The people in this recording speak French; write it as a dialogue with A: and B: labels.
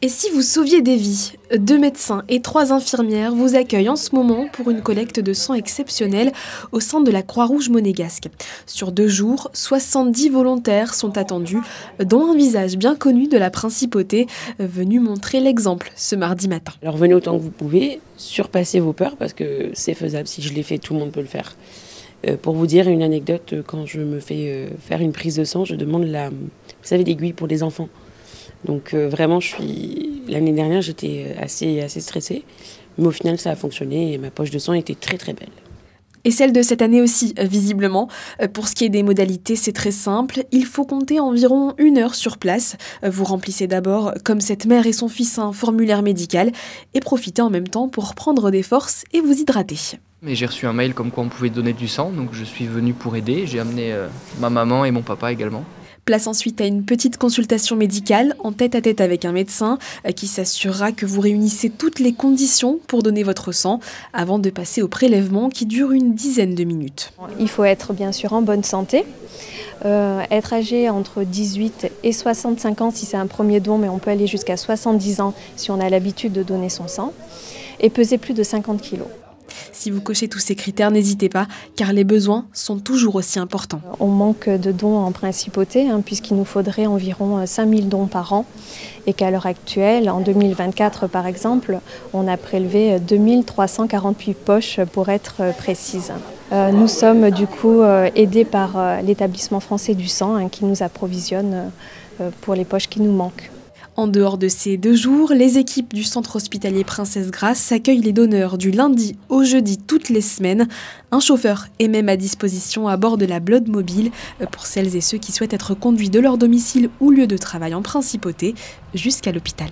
A: Et si vous sauviez des vies? 2 médecins et 3 infirmières vous accueillent en ce moment pour une collecte de sang exceptionnelle au sein de la Croix-Rouge monégasque. Sur 2 jours, 70 volontaires sont attendus, dont un visage bien connu de la principauté, venu montrer l'exemple ce mardi matin.
B: Alors venez autant que vous pouvez, surpassez vos peurs parce que c'est faisable. Si je l'ai fait, tout le monde peut le faire. Pour vous dire une anecdote, quand je me fais faire une prise de sang, je demande vous savez, l'aiguille pour les enfants. Donc vraiment, l'année dernière, j'étais assez stressée. Mais au final, ça a fonctionné et ma poche de sang était très très belle.
A: Et celle de cette année aussi, visiblement. Pour ce qui est des modalités, c'est très simple. Il faut compter environ 1 heure sur place. Vous remplissez d'abord, comme cette mère et son fils, un formulaire médical et profitez en même temps pour prendre des forces et vous hydrater.
C: Mais j'ai reçu un mail comme quoi on pouvait donner du sang, donc je suis venu pour aider. J'ai amené ma maman et mon papa également.
A: Place ensuite à une petite consultation médicale en tête-à-tête avec un médecin qui s'assurera que vous réunissez toutes les conditions pour donner votre sang avant de passer au prélèvement qui dure une dizaine de minutes.
D: Il faut être bien sûr en bonne santé, être âgé entre 18 et 65 ans si c'est un premier don, mais on peut aller jusqu'à 70 ans si on a l'habitude de donner son sang, et peser plus de 50 kilos.
A: Si vous cochez tous ces critères, n'hésitez pas, car les besoins sont toujours aussi importants.
D: On manque de dons en principauté, puisqu'il nous faudrait environ 5000 dons par an, et qu'à l'heure actuelle, en 2024 par exemple, on a prélevé 2348 poches pour être précise. Nous sommes du coup aidés par l'établissement français du sang qui nous approvisionne pour les poches qui nous manquent.
A: En dehors de ces 2 jours, les équipes du centre hospitalier Princesse Grace accueillent les donneurs du lundi au jeudi toutes les semaines. Un chauffeur est même à disposition à bord de la Blood Mobile pour celles et ceux qui souhaitent être conduits de leur domicile ou lieu de travail en principauté jusqu'à l'hôpital.